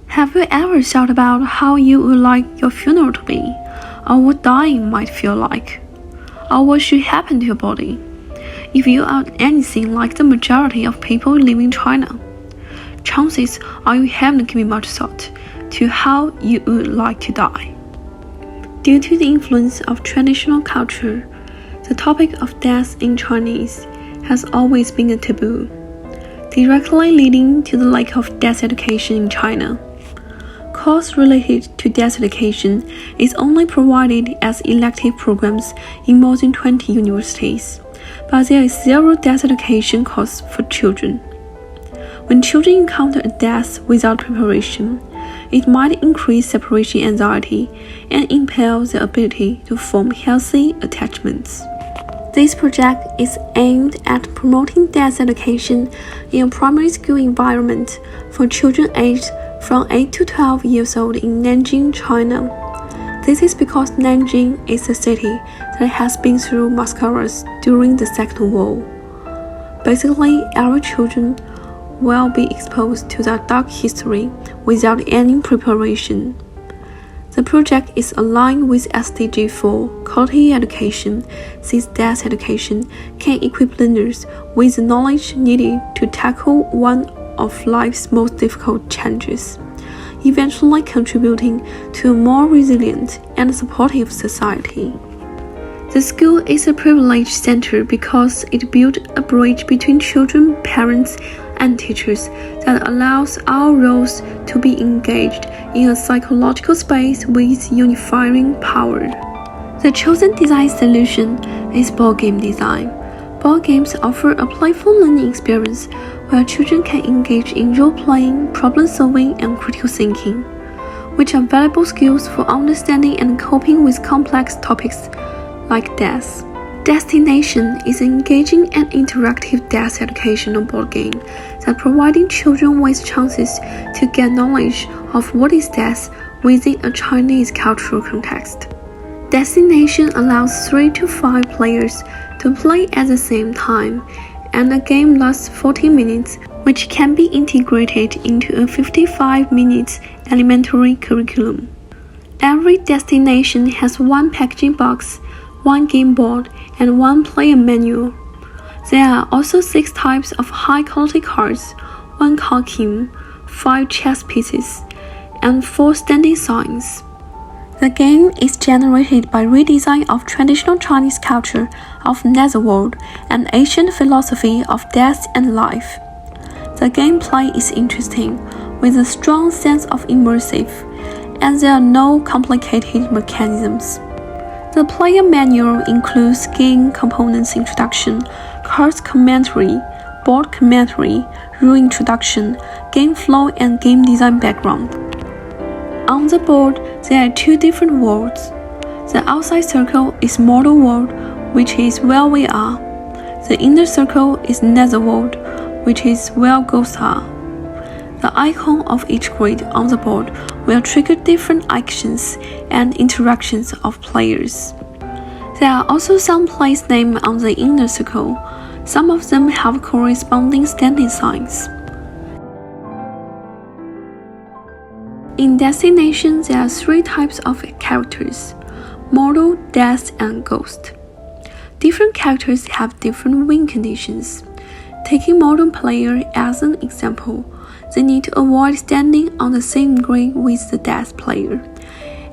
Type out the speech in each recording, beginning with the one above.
Have you ever thought about how you would like your funeral to be, or what dying might feel like, or what should happen to your body? If you are anything like the majority of people living in China, chances are you haven't given much thought to how you would like to die. Due to the influence of traditional culture, the topic of death in Chinese has always been a taboo, directly leading to the lack of death education in China. Course related to death education is only provided as elective programs in more than 20 universities, but there is zero death education course for children. When children encounter a death without preparation, it might increase separation anxiety and impair their ability to form healthy attachments. This project is aimed at promoting death education in a primary school environment for children aged from 8 to 12 years old in Nanjing, China. This is because Nanjing is a city that has been through massacres during the Second War. Basically, our children will be exposed to that dark history without any preparation. The project is aligned with SDG 4 quality education, since death education can equip learners with the knowledge needed to tackle one of life's most difficult challenges, eventually contributing to a more resilient and supportive society. The school is a privileged center because it built a bridge between children, parents, and teachers that allows all roles to be engaged in a psychological space with unifying power. The chosen design solution is board game design. Board games offer a playful learning experience where children can engage in role-playing, problem-solving, and critical thinking, which are valuable skills for understanding and coping with complex topics like death. Destination is an engaging and interactive death educational board game that providing children with chances to get knowledge of what is death within a Chinese cultural context. Destination allows 3 to 5 players to play at the same time, and the game lasts 40 minutes, which can be integrated into a 55 minutes elementary curriculum. Every destination has one packaging box, one game board, and one player manual. There are also 6 types of high-quality cards, 1 card king, 5 chess pieces, and 4 standing signs. The game is generated by redesign of traditional Chinese culture of netherworld and ancient philosophy of death and life. The gameplay is interesting, with a strong sense of immersive, and there are no complicated mechanisms. The player manual includes game components introduction, cards commentary, board commentary, rule introduction, game flow, and game design background. On the board, there are 2 different worlds. The outside circle is mortal world, which is where we are. The inner circle is netherworld, which is where ghosts are. The icon of each grid on the board will trigger different actions and interactions of players. There are also some place names on the inner circle. Some of them have corresponding standing signs. In Destination, there are 3 types of characters: mortal, death, and ghost. Different characters have different win conditions. Taking mortal player as an example, they need to avoid standing on the same grid with the death player,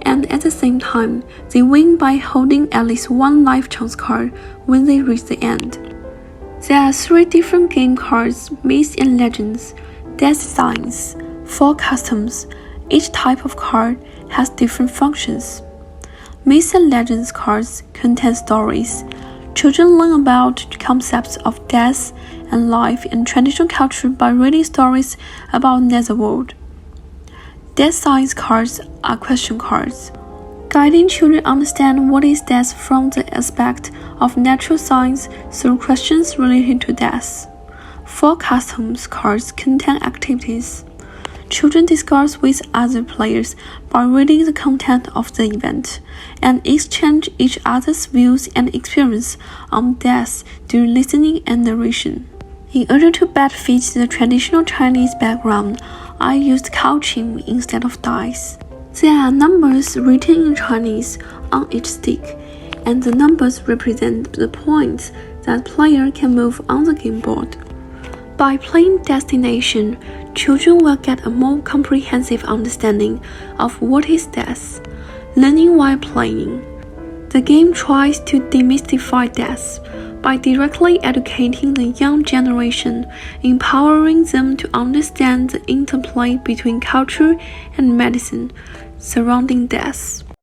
and at the same time, they win by holding at least 1 life chance card when they reach the end. There are 3 different game cards: Myths and Legends, Death Signs, 4 customs. Each type of card has different functions. Myths and Legends cards contain stories. Children learn about concepts of death and life and traditional culture by reading stories about netherworld. Death signs cards are question cards, guiding children understand what is death from the aspect of natural science through questions related to death. 4 customs cards contain activities. Children discuss with other players by reading the content of the event and exchange each other's views and experience on death through listening and narration. In order to better fit the traditional Chinese background, I used couching instead of dice. There are numbers written in Chinese on each stick, and the numbers represent the points that player can move on the game board. By playing Destination, children will get a more comprehensive understanding of what is death, learning while playing. The game tries to demystify death by directly educating the young generation, empowering them to understand the interplay between culture and medicine surrounding death.